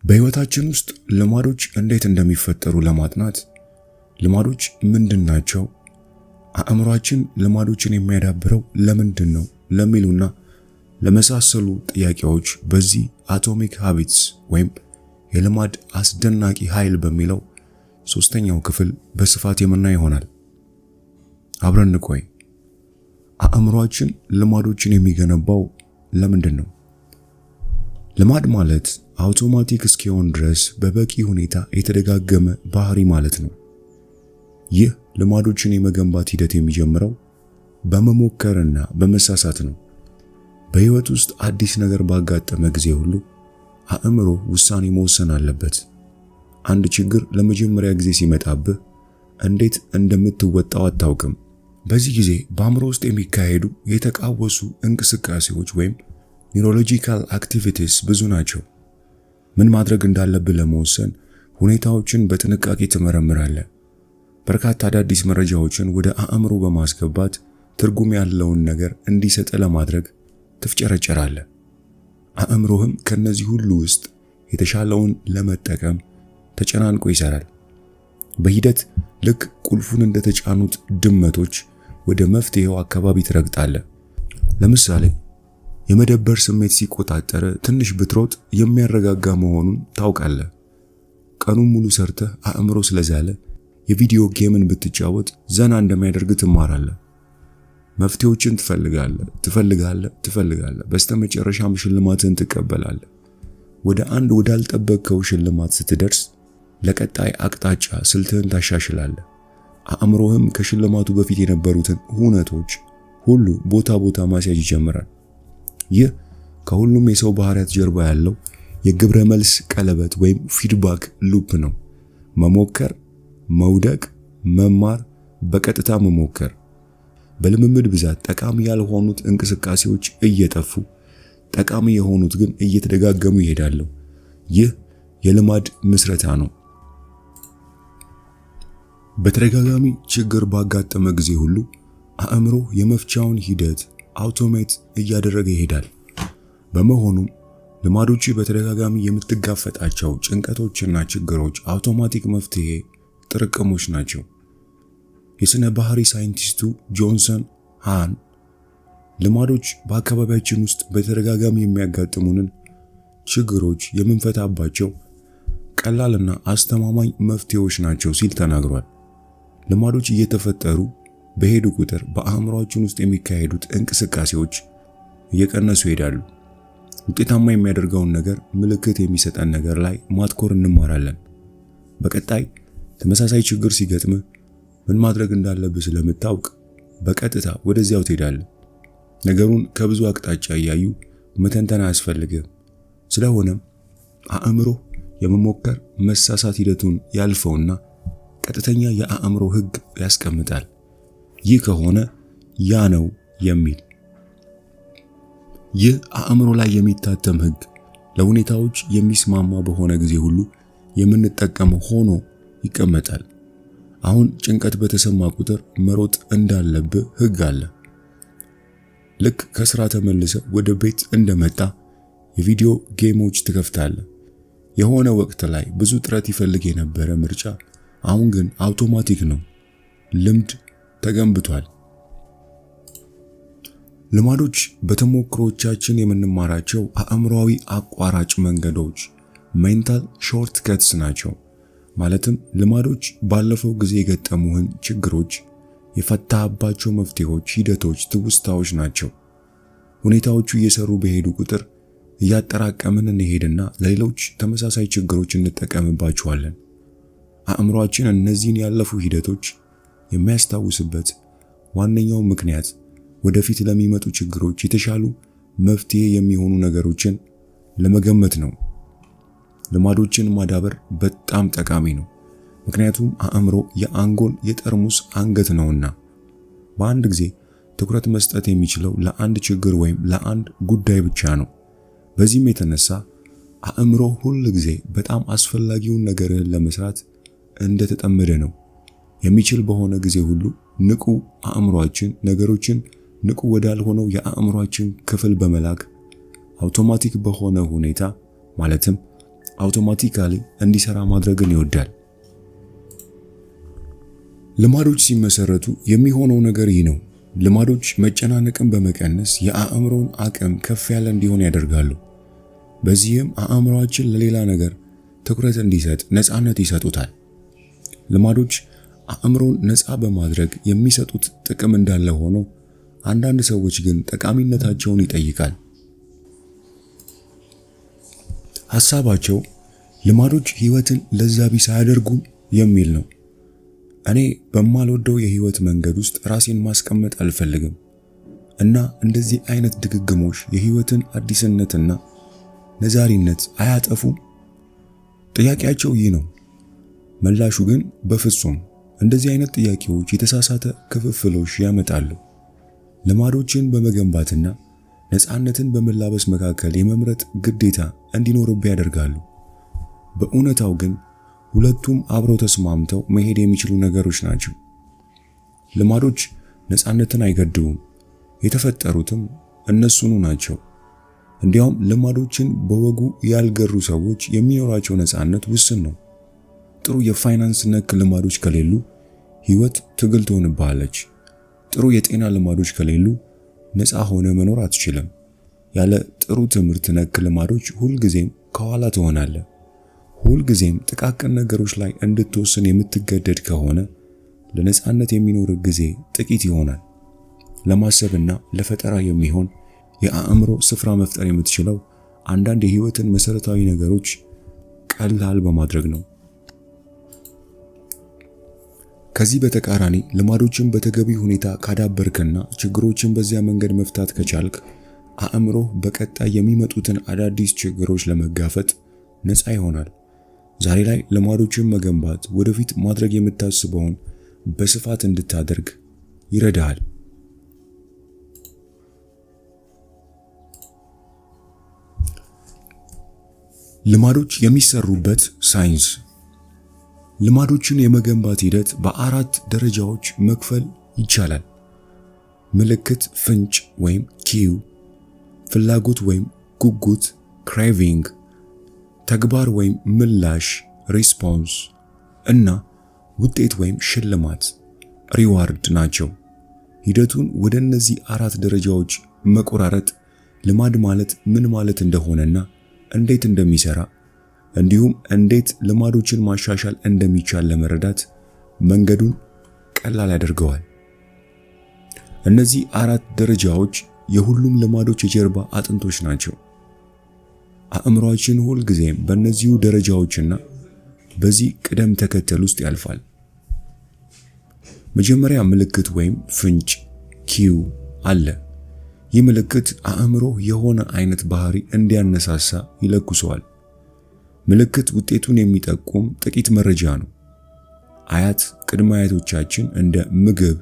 በህይወታችን ውስጥ ልማዶች እንዴት እንደሚፈጠሩ ለማጥናት ልማዶች ምንድናቸው? አእምሯችን ልማዶችን የሚያዳብረው ለምንድን ነው? ለሚሉና ለመሳሰሉ ጥያቄዎች በዚህ አቶሚክ ሃቢትስ ወይም የልማድ አስደናቂ ኃይል በሚለው ሶስተኛው ክፍል በስፋት የምናይ ይሆናል። አብረን እንቆይ። አእምሯችን ልማዶችን የሚገነባው ለምንድን ነው? ልማድ ማለት አውቶማቲክ እስኪሆን ድረስ በበቂ ሁኔታ የተደጋገመ ባህሪ ማለት ነው። ይህ ልማዶችን የመገንባት ሂደት የሚጀምረው በመሞከርና በመሳሳት ነው። በህይወት ውስጥ አዲስ ነገር ባጋጠመ ጊዜ ሁሉ አእምሮ ውሳኔ መወሰን አለበት። አንድ ችግር ለመጀመሪያ ጊዜ ሲመጣብህ እንዴት እንደምትወጣው አታውቅም። በዚህ ጊዜ በአእምሮ ውስጥ የሚካሄዱ የተቃወሱ እንቅስቃሴዎች ወይም ኒውሮሎጂካል አክቲቪቲስ ብዙ ናቸው። ምን ማድረግ እንዳለብህ ለመወሰን ሁኔታዎችን በጥንቃቄ ትመረምራለህ። በርካታ አዳዲስ መረጃዎችን ወደ አእምሮ በማስገባት ትርጉም ያለውን ነገር እንዲሰጥ ለማድረግ ትፍጨረጨራለህ። አእምሮህም ከነዚህ ሁሉ ውስጥ የተሻለውን ለመጠቀም ተጨናንቆ ይሰራል። በሂደት ልክ ቁልፉን እንደተጫኑት ድመቶች ወደ መፍትሄው አካባቢ ትረግጣለህ። ለምሳሌ የመደበር ስሜት ሲቆጣጠር ትንሽ ብትሮጥ የሚያረጋጋ መሆኑን ታውቃለህ። ቀኑን ሙሉ ሰርተህ አእምሮ ስለዛለ የቪዲዮ ጌምን ብትጫወት ዘና እንደሚያደርግ ትማራለህ። መፍትሄዎችን ትፈልጋለህ። በስተመጨረሻም ሽልማትን ትቀበላለህ። ወዳልጠበቅከው ሽልማት ስትደርስ ለቀጣይ አቅጣጫ ስልትህን ታሻሽላለህ። አእምሮህም ከሽልማቱ በፊት የነበሩትን ሁነቶች ሁሉ ቦታ ማስያዝ ይጀምራል። ይህ ከሁሉም የሰው ባህሪያት ጀርባ ያለው የግብረ መልስ ቀለበት ወይም ፊድባክ ሉፕ ነው። መሞከር፣ መውደቅ፣ መማር፣ በቀጥታ መሞከር። በልምምድ ብዛት ጠቃሚ ያልሆኑት እንቅስቃሴዎች እየጠፉ ጠቃሚ የሆኑት ግን እየተደጋገሙ ይሄዳሉ። ይህ የልማድ ምስረታ ነው። በተደጋጋሚ ችግር ባጋጠመ ጊዜ ሁሉ አእምሮ የመፍቻውን ሂደት አውቶሜት እያደረገ ይሄዳል። በመሆኑም ልማዶች በተደጋጋሚ የምትጋፈጣቸው ጭንቀቶችና ችግሮች አውቶማቲክ መፍትሄ ጥርቅሞች ናቸው። የስነ ባህሪ ሳይንቲስቱ ጆንሰን ሃን ልማዶች በአካባቢያችን ውስጥ በተደጋጋሚ የሚያጋጥሙንን ችግሮች የምንፈታባቸው ቀላልና አስተማማኝ መፍትሄዎች ናቸው ሲል ተናግሯል። ልማዶች እየተፈጠሩ በሄዱ ቁጥር በአእምሯችን ውስጥ የሚካሄዱት እንቅስቃሴዎች እየቀነሱ ይሄዳሉ። ውጤታማ የሚያደርገውን ነገር ምልክት የሚሰጠን ነገር ላይ ማትኮር እንማራለን። በቀጣይ ተመሳሳይ ችግር ሲገጥምህ ምን ማድረግ እንዳለብህ ስለምታውቅ በቀጥታ ወደዚያው ትሄዳለህ። ነገሩን ከብዙ አቅጣጫ እያዩ መተንተን አያስፈልግም። ስለሆነም አእምሮ የመሞከር መሳሳት ሂደቱን ያልፈውና ቀጥተኛ የአእምሮ ህግ ያስቀምጣል። ይህ ከሆነ ያ ነው የሚል። ይህ አእምሮ ላይ የሚታተም ህግ ለሁኔታዎች የሚስማማ በሆነ ጊዜ ሁሉ የምንጠቀመው ሆኖ ይቀመጣል። አሁን ጭንቀት በተሰማ ቁጥር መሮጥ እንዳለብህ ህግ አለ። ልክ ከስራ ተመልሰህ ወደ ቤት እንደመጣ የቪዲዮ ጌሞች ትከፍታለህ። የሆነ ወቅት ላይ ብዙ ጥረት ይፈልግ የነበረ ምርጫ አሁን ግን አውቶማቲክ ነው። ልምድ ተገንብቷል። ልማዶች በተሞክሮቻችን የምንማራቸው አእምሯዊ አቋራጭ መንገዶች ሜንታል ሾርትከትስ ናቸው። ማለትም ልማዶች ባለፈው ጊዜ የገጠሙህን ችግሮች የፈታህባቸው መፍትሄዎች፣ ሂደቶች፣ ትውስታዎች ናቸው። ሁኔታዎቹ እየሰሩ በሄዱ ቁጥር እያጠራቀምን እንሄድና ለሌሎች ተመሳሳይ ችግሮች እንጠቀምባቸዋለን። አእምሯችን እነዚህን ያለፉ ሂደቶች የሚያስታውስበት ዋነኛው ምክንያት ወደፊት ለሚመጡ ችግሮች የተሻሉ መፍትሄ የሚሆኑ ነገሮችን ለመገመት ነው። ልማዶችን ማዳበር በጣም ጠቃሚ ነው። ምክንያቱም አእምሮ የአንጎል የጠርሙስ አንገት ነውና በአንድ ጊዜ ትኩረት መስጠት የሚችለው ለአንድ ችግር ወይም ለአንድ ጉዳይ ብቻ ነው። በዚህም የተነሳ አእምሮ ሁል ጊዜ በጣም አስፈላጊውን ነገርን ለመስራት እንደተጠመደ ነው። የሚችል በሆነ ጊዜ ሁሉ ንቁ አእምሯችን ነገሮችን ንቁ ወዳልሆነው የአእምሯችን ክፍል በመላክ አውቶማቲክ በሆነ ሁኔታ ማለትም አውቶማቲካሊ እንዲሰራ ማድረግን ይወዳል። ልማዶች ሲመሰረቱ የሚሆነው ነገር ይህ ነው። ልማዶች መጨናነቅን በመቀነስ የአእምሮን አቅም ከፍ ያለ እንዲሆን ያደርጋሉ። በዚህም አእምሮአችን ለሌላ ነገር ትኩረት እንዲሰጥ ነፃነት ይሰጡታል። ልማዶች አእምሮን ነፃ በማድረግ የሚሰጡት ጥቅም እንዳለ ሆኖ አንዳንድ ሰዎች ግን ጠቃሚነታቸውን ይጠይቃል። ሐሳባቸው ልማዶች ህይወትን ለዛ ቢስ አያደርጉም የሚል ነው። እኔ በማልወደው የህይወት መንገድ ውስጥ ራሴን ማስቀመጥ አልፈልግም እና እንደዚህ አይነት ድግግሞች የህይወትን አዲስነትና ነዛሪነት አያጠፉም? ጥያቄያቸው ይህ ነው። ምላሹ ግን በፍጹም። እንደዚህ አይነት ጥያቄዎች የተሳሳተ ክፍፍሎች ያመጣሉ። ልማዶችን በመገንባትና ነፃነትን በመላበስ መካከል የመምረጥ ግዴታ እንዲኖርብህ ያደርጋሉ። በእውነታው ግን ሁለቱም አብረው ተስማምተው መሄድ የሚችሉ ነገሮች ናቸው። ልማዶች ነፃነትን አይገድቡም፣ የተፈጠሩትም እነሱኑ ናቸው። እንዲያውም ልማዶችን በወጉ ያልገሩ ሰዎች የሚኖራቸው ነፃነት ውስን ነው። ጥሩ የፋይናንስ ነክ ልማዶች ከሌሉ ህይወት ትግል ትሆንብሃለች። ጥሩ የጤና ልማዶች ከሌሉ ነፃ ሆነ መኖር አትችልም። ያለ ጥሩ ትምህርት ነክ ልማዶች ሁልጊዜም ከኋላ ትሆናለህ። ሁልጊዜም ጥቃቅን ነገሮች ላይ እንድትወስን የምትገደድ ከሆነ ለነፃነት የሚኖር ጊዜ ጥቂት ይሆናል። ለማሰብና ለፈጠራ የሚሆን የአእምሮ ስፍራ መፍጠር የምትችለው አንዳንድ የህይወትን መሰረታዊ ነገሮች ቀላል በማድረግ ነው። ከዚህ በተቃራኒ ልማዶችን በተገቢ ሁኔታ ካዳበርክና ችግሮችን በዚያ መንገድ መፍታት ከቻልክ አእምሮ በቀጣይ የሚመጡትን አዳዲስ ችግሮች ለመጋፈጥ ነፃ ይሆናል። ዛሬ ላይ ልማዶችን መገንባት ወደፊት ማድረግ የምታስበውን በስፋት እንድታደርግ ይረዳሃል። ልማዶች የሚሰሩበት ሳይንስ። ልማዶችን የመገንባት ሂደት በአራት ደረጃዎች መክፈል ይቻላል። ምልክት ፍንጭ ወይም ኪው፣ ፍላጎት ወይም ጉጉት ክሬቪንግ፣ ተግባር ወይም ምላሽ ሪስፖንስ እና ውጤት ወይም ሽልማት ሪዋርድ ናቸው። ሂደቱን ወደ እነዚህ አራት ደረጃዎች መቆራረጥ ልማድ ማለት ምን ማለት እንደሆነና እንዴት እንደሚሰራ እንዲሁም እንዴት ልማዶችን ማሻሻል እንደሚቻል ለመረዳት መንገዱን ቀላል ያደርገዋል። እነዚህ አራት ደረጃዎች የሁሉም ልማዶች የጀርባ አጥንቶች ናቸው። አእምሮአችን ሁልጊዜም በእነዚሁ ደረጃዎችና በዚህ ቅደም ተከተል ውስጥ ያልፋል። መጀመሪያ ምልክት ወይም ፍንጭ ኪው አለ። ይህ ምልክት አእምሮ የሆነ አይነት ባህሪ እንዲያነሳሳ ይለኩሰዋል። ምልክት ውጤቱን የሚጠቁም ጥቂት መረጃ ነው። አያት ቅድመ አያቶቻችን እንደ ምግብ፣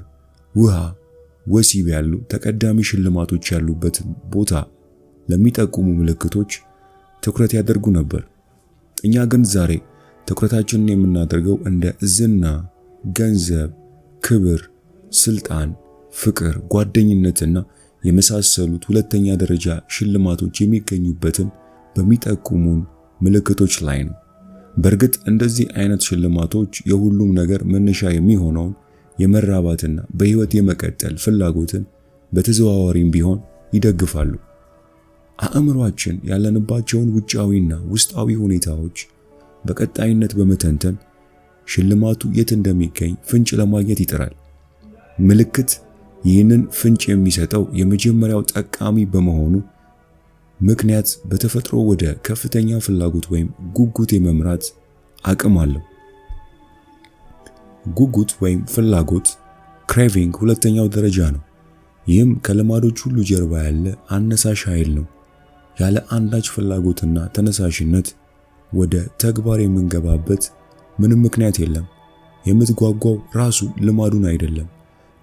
ውሃ፣ ወሲብ ያሉ ተቀዳሚ ሽልማቶች ያሉበት ቦታ ለሚጠቁሙ ምልክቶች ትኩረት ያደርጉ ነበር። እኛ ግን ዛሬ ትኩረታችንን የምናደርገው እንደ ዝና፣ ገንዘብ፣ ክብር፣ ስልጣን፣ ፍቅር፣ ጓደኝነትና የመሳሰሉት ሁለተኛ ደረጃ ሽልማቶች የሚገኙበትን በሚጠቁሙን ምልክቶች ላይ ነው። በእርግጥ እንደዚህ አይነት ሽልማቶች የሁሉም ነገር መነሻ የሚሆነውን የመራባትና በህይወት የመቀጠል ፍላጎትን በተዘዋዋሪም ቢሆን ይደግፋሉ። አእምሮአችን ያለንባቸውን ውጫዊና ውስጣዊ ሁኔታዎች በቀጣይነት በመተንተን ሽልማቱ የት እንደሚገኝ ፍንጭ ለማግኘት ይጥራል። ምልክት ይህንን ፍንጭ የሚሰጠው የመጀመሪያው ጠቃሚ በመሆኑ ምክንያት በተፈጥሮ ወደ ከፍተኛ ፍላጎት ወይም ጉጉት የመምራት አቅም አለው። ጉጉት ወይም ፍላጎት ክሬቪንግ ሁለተኛው ደረጃ ነው። ይህም ከልማዶች ሁሉ ጀርባ ያለ አነሳሽ ኃይል ነው። ያለ አንዳች ፍላጎትና ተነሳሽነት ወደ ተግባር የምንገባበት ምንም ምክንያት የለም። የምትጓጓው ራሱ ልማዱን አይደለም፣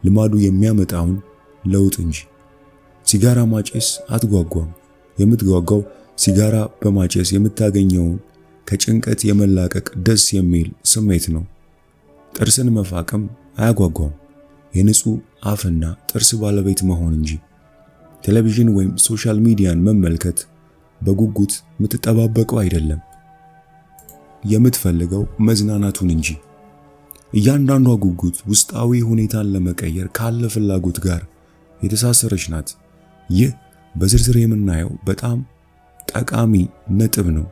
ልማዱ የሚያመጣውን ለውጥ እንጂ። ሲጋራ ማጨስ አትጓጓም። የምትጓጓው ሲጋራ በማጨስ የምታገኘውን ከጭንቀት የመላቀቅ ደስ የሚል ስሜት ነው። ጥርስን መፋቅም አያጓጓም፣ የንጹህ አፍና ጥርስ ባለቤት መሆን እንጂ። ቴሌቪዥን ወይም ሶሻል ሚዲያን መመልከት በጉጉት የምትጠባበቀው አይደለም፣ የምትፈልገው መዝናናቱን እንጂ። እያንዳንዷ ጉጉት ውስጣዊ ሁኔታን ለመቀየር ካለ ፍላጎት ጋር የተሳሰረች ናት። ይህ በዝርዝር የምናየው በጣም ጠቃሚ ነጥብ ነው።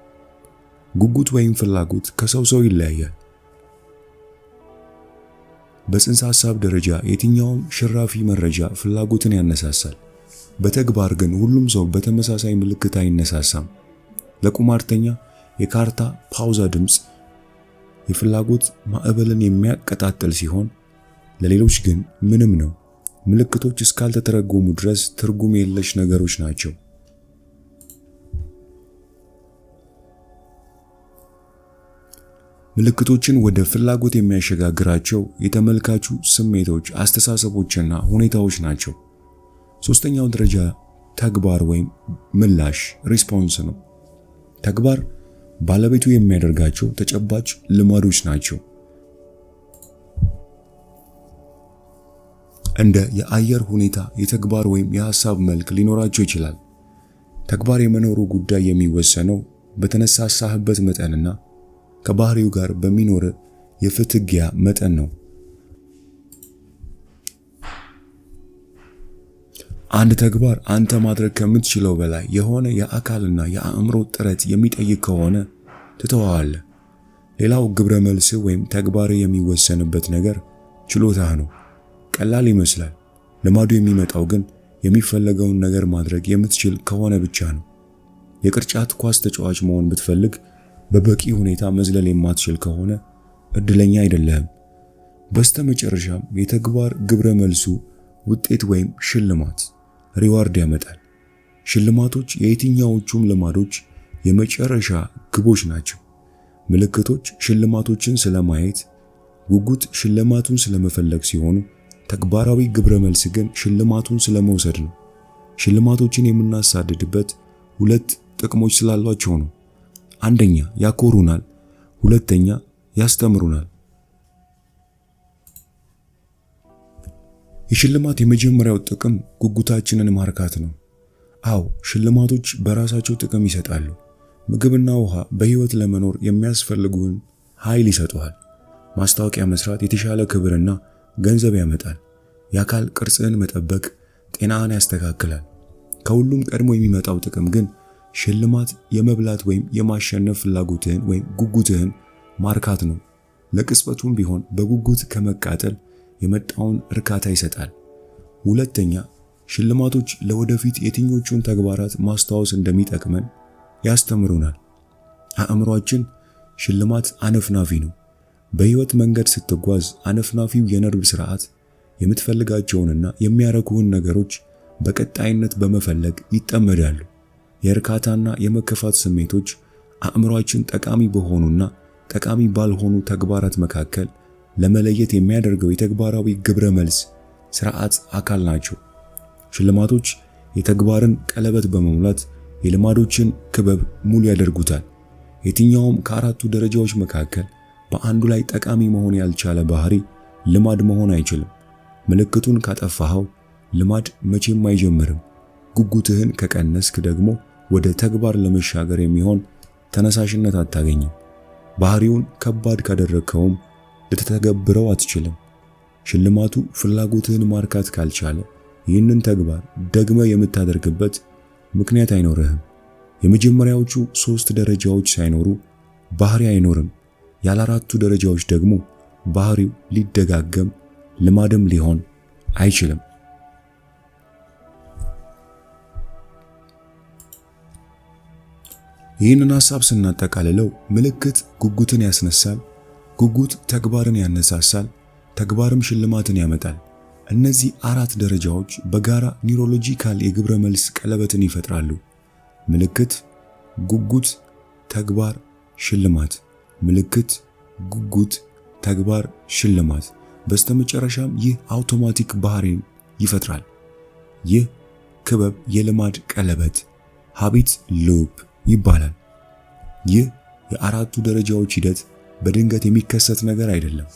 ጉጉት ወይም ፍላጎት ከሰው ሰው ይለያያል። በጽንሰ ሐሳብ ደረጃ የትኛውም ሽራፊ መረጃ ፍላጎትን ያነሳሳል። በተግባር ግን ሁሉም ሰው በተመሳሳይ ምልክት አይነሳሳም። ለቁማርተኛ የካርታ ፓውዛ ድምፅ የፍላጎት ማዕበልን የሚያቀጣጥል ሲሆን፣ ለሌሎች ግን ምንም ነው። ምልክቶች እስካልተተረጎሙ ድረስ ትርጉም የለሽ ነገሮች ናቸው። ምልክቶችን ወደ ፍላጎት የሚያሸጋግራቸው የተመልካቹ ስሜቶች፣ አስተሳሰቦችና ሁኔታዎች ናቸው። ሶስተኛው ደረጃ ተግባር ወይም ምላሽ ሪስፖንስ ነው። ተግባር ባለቤቱ የሚያደርጋቸው ተጨባጭ ልማዶች ናቸው። እንደ የአየር ሁኔታ የተግባር ወይም የሐሳብ መልክ ሊኖራቸው ይችላል። ተግባር የመኖሩ ጉዳይ የሚወሰነው በተነሳሳህበት መጠንና ከባህሪው ጋር በሚኖር የፍትጊያ መጠን ነው። አንድ ተግባር አንተ ማድረግ ከምትችለው በላይ የሆነ የአካልና የአእምሮ ጥረት የሚጠይቅ ከሆነ ትተዋዋለህ። ሌላው ግብረ መልስ ወይም ተግባር የሚወሰንበት ነገር ችሎታህ ነው። ቀላል ይመስላል። ልማዱ የሚመጣው ግን የሚፈለገውን ነገር ማድረግ የምትችል ከሆነ ብቻ ነው። የቅርጫት ኳስ ተጫዋች መሆን ብትፈልግ በበቂ ሁኔታ መዝለል የማትችል ከሆነ እድለኛ አይደለህም። በስተመጨረሻም የተግባር ግብረ መልሱ ውጤት ወይም ሽልማት ሪዋርድ ያመጣል። ሽልማቶች የየትኛዎቹም ልማዶች የመጨረሻ ግቦች ናቸው። ምልክቶች ሽልማቶችን ስለማየት፣ ጉጉት ሽልማቱን ስለመፈለግ ሲሆኑ፣ ተግባራዊ ግብረ መልስ ግን ሽልማቱን ስለመውሰድ ነው። ሽልማቶችን የምናሳድድበት ሁለት ጥቅሞች ስላሏቸው ነው። አንደኛ ያኮሩናል፣ ሁለተኛ ያስተምሩናል። የሽልማት የመጀመሪያው ጥቅም ጉጉታችንን ማርካት ነው። አዎ፣ ሽልማቶች በራሳቸው ጥቅም ይሰጣሉ። ምግብና ውሃ በህይወት ለመኖር የሚያስፈልጉን ኃይል ይሰጡሃል። ማስታወቂያ መስራት የተሻለ ክብርና ገንዘብ ያመጣል። የአካል ቅርጽህን መጠበቅ ጤናህን ያስተካክላል። ከሁሉም ቀድሞ የሚመጣው ጥቅም ግን ሽልማት የመብላት ወይም የማሸነፍ ፍላጎትህን ወይም ጉጉትህን ማርካት ነው። ለቅጽበቱም ቢሆን በጉጉት ከመቃጠል የመጣውን እርካታ ይሰጣል። ሁለተኛ፣ ሽልማቶች ለወደፊት የትኞቹን ተግባራት ማስታወስ እንደሚጠቅመን ያስተምሩናል። አእምሯችን ሽልማት አነፍናፊ ነው። በህይወት መንገድ ስትጓዝ አነፍናፊው የነርቭ ስርዓት የምትፈልጋቸውንና የሚያረኩህን ነገሮች በቀጣይነት በመፈለግ ይጠመዳሉ። የእርካታና የመከፋት ስሜቶች አእምሯችን ጠቃሚ በሆኑና ጠቃሚ ባልሆኑ ተግባራት መካከል ለመለየት የሚያደርገው የተግባራዊ ግብረ መልስ ስርዓት አካል ናቸው። ሽልማቶች የተግባርን ቀለበት በመሙላት የልማዶችን ክበብ ሙሉ ያደርጉታል። የትኛውም ከአራቱ ደረጃዎች መካከል በአንዱ ላይ ጠቃሚ መሆን ያልቻለ ባህሪ ልማድ መሆን አይችልም። ምልክቱን ካጠፋኸው ልማድ መቼም አይጀምርም። ጉጉትህን ከቀነስክ ደግሞ ወደ ተግባር ለመሻገር የሚሆን ተነሳሽነት አታገኝም። ባህሪውን ከባድ ካደረግከውም ልትተገብረው አትችልም። ሽልማቱ ፍላጎትህን ማርካት ካልቻለ ይህንን ተግባር ደግመ የምታደርግበት ምክንያት አይኖርህም። የመጀመሪያዎቹ 3 ደረጃዎች ሳይኖሩ ባህሪ አይኖርም። ያለ አራቱ ደረጃዎች ደግሞ ባህሪው ሊደጋገም ልማድም ሊሆን አይችልም። ይህንን ሐሳብ ስናጠቃልለው ምልክት ጉጉትን ያስነሳል፣ ጉጉት ተግባርን ያነሳሳል፣ ተግባርም ሽልማትን ያመጣል። እነዚህ 4 ደረጃዎች በጋራ ኒውሮሎጂካል የግብረ መልስ ቀለበትን ይፈጥራሉ። ምልክት፣ ጉጉት፣ ተግባር፣ ሽልማት። ምልክት፣ ጉጉት፣ ተግባር፣ ሽልማት። በስተመጨረሻም ይህ አውቶማቲክ ባህሪን ይፈጥራል። ይህ ክበብ የልማድ ቀለበት ሃቢት ሉፕ ይባላል። ይህ የአራቱ ደረጃዎች ሂደት በድንገት የሚከሰት ነገር አይደለም።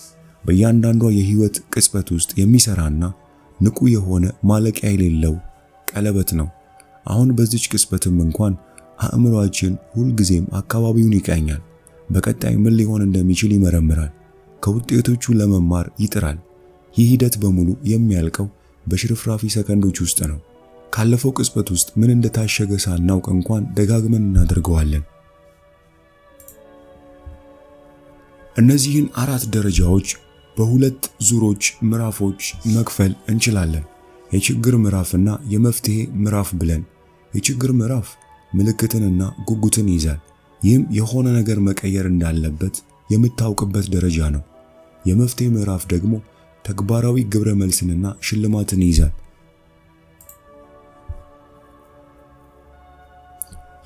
በእያንዳንዷ የህይወት ቅጽበት ውስጥ የሚሰራና ንቁ የሆነ ማለቂያ የሌለው ቀለበት ነው። አሁን በዚች ቅጽበትም እንኳን አእምሯችን ሁልጊዜም አካባቢውን ይቃኛል። በቀጣይ ምን ሊሆን እንደሚችል ይመረምራል። ከውጤቶቹ ለመማር ይጥራል። ይህ ሂደት በሙሉ የሚያልቀው በሽርፍራፊ ሰከንዶች ውስጥ ነው። ካለፈው ቅጽበት ውስጥ ምን እንደታሸገ ሳናውቅ እንኳን ደጋግመን እናደርገዋለን። እነዚህን 4 ደረጃዎች በሁለት ዙሮች ምዕራፎች መክፈል እንችላለን። የችግር ምዕራፍና የመፍትሄ ምዕራፍ ብለን። የችግር ምዕራፍ ምልክትንና ጉጉትን ይይዛል። ይህም የሆነ ነገር መቀየር እንዳለበት የምታውቅበት ደረጃ ነው። የመፍትሄ ምዕራፍ ደግሞ ተግባራዊ ግብረ መልስንና ሽልማትን ይይዛል።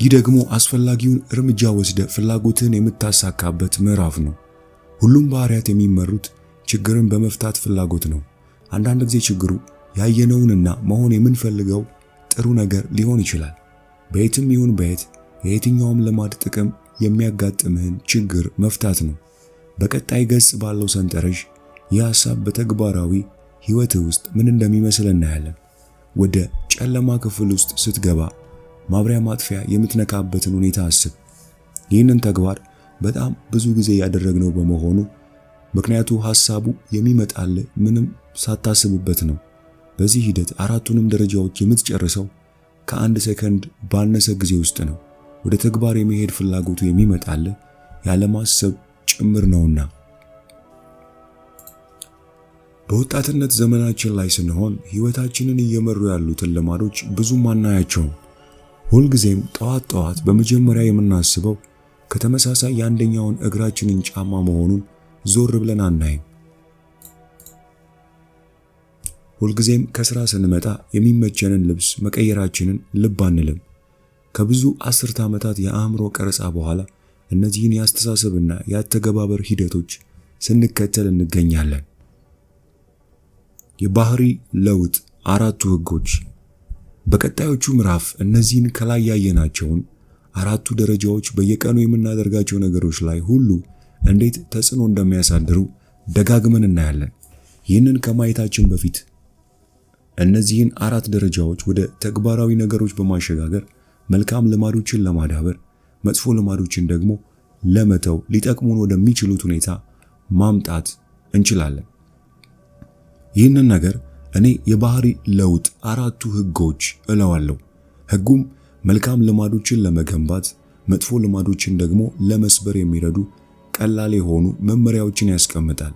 ይህ ደግሞ አስፈላጊውን እርምጃ ወስደ ፍላጎትን የምታሳካበት ምዕራፍ ነው። ሁሉም ባህሪያት የሚመሩት ችግርን በመፍታት ፍላጎት ነው። አንዳንድ ጊዜ ችግሩ ያየነውንና መሆን የምንፈልገው ጥሩ ነገር ሊሆን ይችላል። በየትም ይሁን በየት የየትኛውም ልማድ ጥቅም የሚያጋጥምህን ችግር መፍታት ነው። በቀጣይ ገጽ ባለው ሰንጠረዥ ይህ ሐሳብ በተግባራዊ ሕይወትህ ውስጥ ምን እንደሚመስል እናያለን። ወደ ጨለማ ክፍል ውስጥ ስትገባ ማብሪያ ማጥፊያ የምትነካበትን ሁኔታ አስብ። ይህንን ተግባር በጣም ብዙ ጊዜ ያደረግነው በመሆኑ ምክንያቱ ሐሳቡ የሚመጣል ምንም ሳታስብበት ነው። በዚህ ሂደት 4ቱንም ደረጃዎች የምትጨርሰው ከ1 ሰከንድ ባነሰ ጊዜ ውስጥ ነው። ወደ ተግባር የመሄድ ፍላጎቱ የሚመጣል ያለማሰብ ጭምር ነውና። በወጣትነት ዘመናችን ላይ ስንሆን ሕይወታችንን እየመሩ ያሉትን ልማዶች ብዙም አናያቸውም። ሁልጊዜም ጠዋት በመጀመሪያ የምናስበው ከተመሳሳይ የአንደኛውን እግራችንን ጫማ መሆኑን ዞር ብለን አናይም። ሁልጊዜም ከስራ ስንመጣ የሚመቸንን ልብስ መቀየራችንን ልብ አንልም። ከብዙ 10 ዓመታት የአእምሮ ቀረጻ በኋላ እነዚህን የአስተሳሰብና የአተገባበር ሂደቶች ስንከተል እንገኛለን። የባህሪ ለውጥ 4ቱ ህጎች። በቀጣዮቹ ምዕራፍ እነዚህን ከላይ ያየናቸውን 4ቱ ደረጃዎች በየቀኑ የምናደርጋቸው ነገሮች ላይ ሁሉ እንዴት ተጽዕኖ እንደሚያሳድሩ ደጋግመን እናያለን። ይህንን ከማየታችን በፊት እነዚህን 4 ደረጃዎች ወደ ተግባራዊ ነገሮች በማሸጋገር መልካም ልማዶችን ለማዳበር፣ መጥፎ ልማዶችን ደግሞ ለመተው ሊጠቅሙን ወደሚችሉት ሁኔታ ማምጣት እንችላለን። ይህንን ነገር እኔ የባህሪ ለውጥ 4ቱ ህጎች እለዋለሁ። ህጉም መልካም ልማዶችን ለመገንባት፣ መጥፎ ልማዶችን ደግሞ ለመስበር የሚረዱ ቀላል የሆኑ መመሪያዎችን ያስቀምጣል።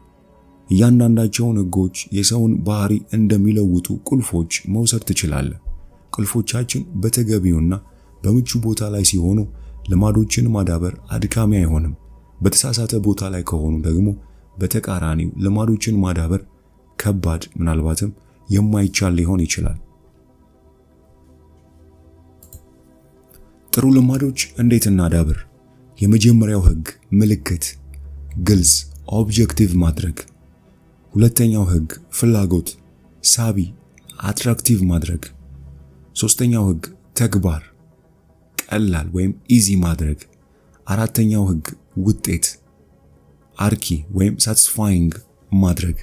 እያንዳንዳቸውን ህጎች የሰውን ባህሪ እንደሚለውጡ ቁልፎች መውሰድ ትችላለህ። ቁልፎቻችን በተገቢውና በምቹ ቦታ ላይ ሲሆኑ ልማዶችን ማዳበር አድካሚ አይሆንም። በተሳሳተ ቦታ ላይ ከሆኑ ደግሞ በተቃራኒው ልማዶችን ማዳበር ከባድ፣ ምናልባትም የማይቻል ሊሆን ይችላል። ጥሩ ልማዶች እንዴት እናዳብር? የመጀመሪያው ህግ ምልክት፣ ግልጽ፣ ኦብጀክቲቭ ማድረግ። ሁለተኛው ህግ ፍላጎት፣ ሳቢ፣ አትራክቲቭ ማድረግ። ሶስተኛው ህግ ተግባር፣ ቀላል ወይም ኢዚ ማድረግ። አራተኛው ህግ ውጤት፣ አርኪ ወይም ሳቲስፋይንግ ማድረግ።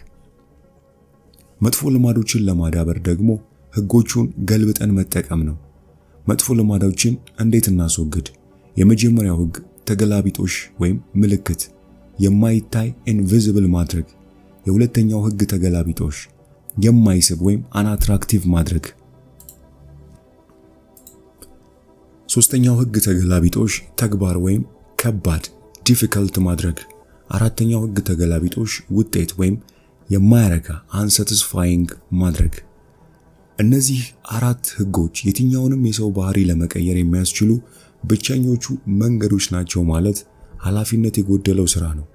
መጥፎ ልማዶችን ለማዳበር ደግሞ ህጎቹን ገልብጠን መጠቀም ነው። መጥፎ ልማዶችን እንዴት እናስወግድ? የመጀመሪያው ህግ ተገላቢጦሽ ወይም ምልክት፣ የማይታይ ኢንቪዚብል ማድረግ። የሁለተኛው ህግ ተገላቢጦሽ፣ የማይስብ ወይም አንአትራክቲቭ ማድረግ። ሶስተኛው ህግ ተገላቢጦሽ ተግባር ወይም ከባድ ዲፊከልት ማድረግ። አራተኛው ህግ ተገላቢጦሽ ውጤት ወይም የማያረካ አንሳቲስፋይንግ ማድረግ። እነዚህ 4 ህጎች የትኛውንም የሰው ባህሪ ለመቀየር የሚያስችሉ ብቸኞቹ መንገዶች ናቸው ማለት ኃላፊነት የጎደለው ስራ ነው።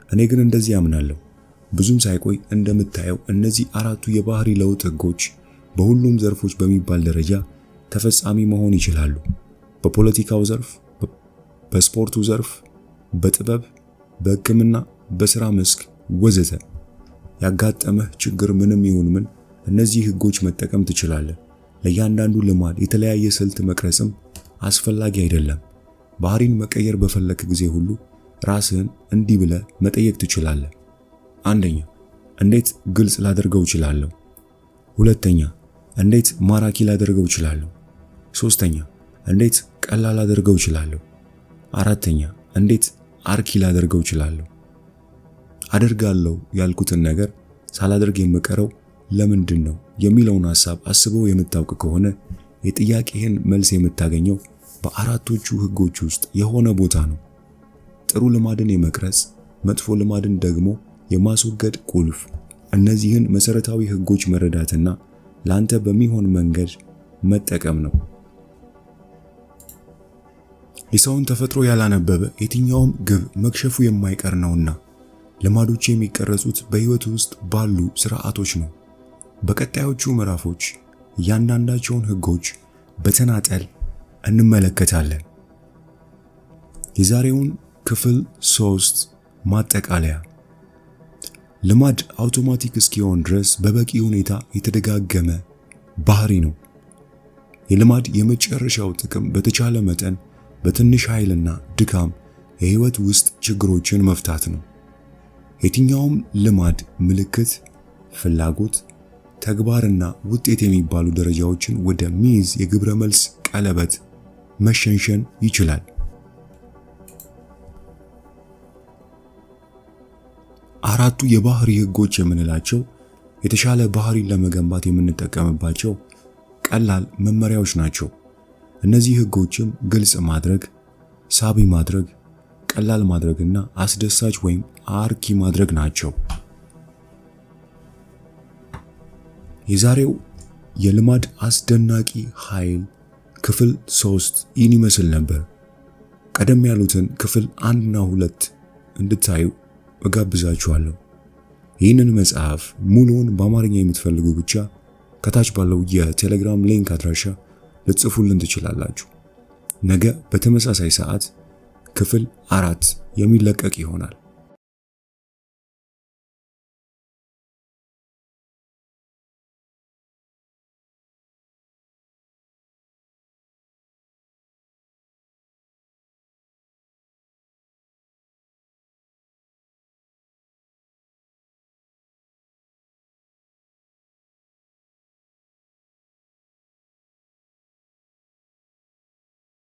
እኔ ግን እንደዚህ አምናለሁ። ብዙም ሳይቆይ እንደምታየው እነዚህ 4ቱ የባህሪ ለውጥ ህጎች በሁሉም ዘርፎች በሚባል ደረጃ ተፈጻሚ መሆን ይችላሉ። በፖለቲካው ዘርፍ፣ በስፖርቱ ዘርፍ፣ በጥበብ፣ በሕክምና፣ በስራ መስክ ወዘተ። ያጋጠመህ ችግር ምንም ይሁን ምን እነዚህ ህጎች መጠቀም ትችላለህ። ለእያንዳንዱ ልማድ የተለያየ ስልት መቅረጽም አስፈላጊ አይደለም። ባህሪን መቀየር በፈለክ ጊዜ ሁሉ ራስህን እንዲህ ብለህ መጠየቅ ትችላለህ። አንደኛ፣ እንዴት ግልጽ ላደርገው እችላለሁ? ሁለተኛ፣ እንዴት ማራኪ ላደርገው እችላለሁ? ሶስተኛ፣ እንዴት ቀላል ላደርገው እችላለሁ? አራተኛ፣ እንዴት አርኪ ላደርገው እችላለሁ? አደርጋለሁ ያልኩትን ነገር ሳላደርግ የምቀረው ለምንድን ነው የሚለውን ሐሳብ አስበው የምታውቅ ከሆነ የጥያቄህን መልስ የምታገኘው በአራቶቹ ህጎች ውስጥ የሆነ ቦታ ነው። ጥሩ ልማድን የመቅረጽ መጥፎ ልማድን ደግሞ የማስወገድ ቁልፍ እነዚህን መሰረታዊ ህጎች መረዳትና ላንተ በሚሆን መንገድ መጠቀም ነው። የሰውን ተፈጥሮ ያላነበበ የትኛውም ግብ መክሸፉ የማይቀር ነውና ልማዶች የሚቀረጹት በህይወት ውስጥ ባሉ ስርዓቶች ነው። በቀጣዮቹ ምዕራፎች እያንዳንዳቸውን ህጎች በተናጠል እንመለከታለን። የዛሬውን ክፍል 3 ማጠቃለያ። ልማድ አውቶማቲክ እስኪሆን ድረስ በበቂ ሁኔታ የተደጋገመ ባህሪ ነው። የልማድ የመጨረሻው ጥቅም በተቻለ መጠን በትንሽ ኃይልና ድካም የህይወት ውስጥ ችግሮችን መፍታት ነው። የትኛውም ልማድ ምልክት፣ ፍላጎት፣ ተግባርና ውጤት የሚባሉ ደረጃዎችን ወደ ሚይዝ የግብረ መልስ ቀለበት መሸንሸን ይችላል። አራቱ የባህሪ ህጎች የምንላቸው የተሻለ ባህሪን ለመገንባት የምንጠቀምባቸው ቀላል መመሪያዎች ናቸው። እነዚህ ህጎችም ግልጽ ማድረግ፣ ሳቢ ማድረግ፣ ቀላል ማድረግና አስደሳች ወይም አርኪ ማድረግ ናቸው። የዛሬው የልማድ አስደናቂ ኃይል ክፍል 3 ይህን ይመስል ነበር። ቀደም ያሉትን ክፍል 1 እና 2 እንድታዩ እጋብዛችኋለሁ። ይህንን መጽሐፍ ሙሉውን በአማርኛ የምትፈልጉ ብቻ ከታች ባለው የቴሌግራም ሊንክ አድራሻ ልትጽፉልን ትችላላችሁ። ነገ በተመሳሳይ ሰዓት ክፍል 4 የሚለቀቅ ይሆናል።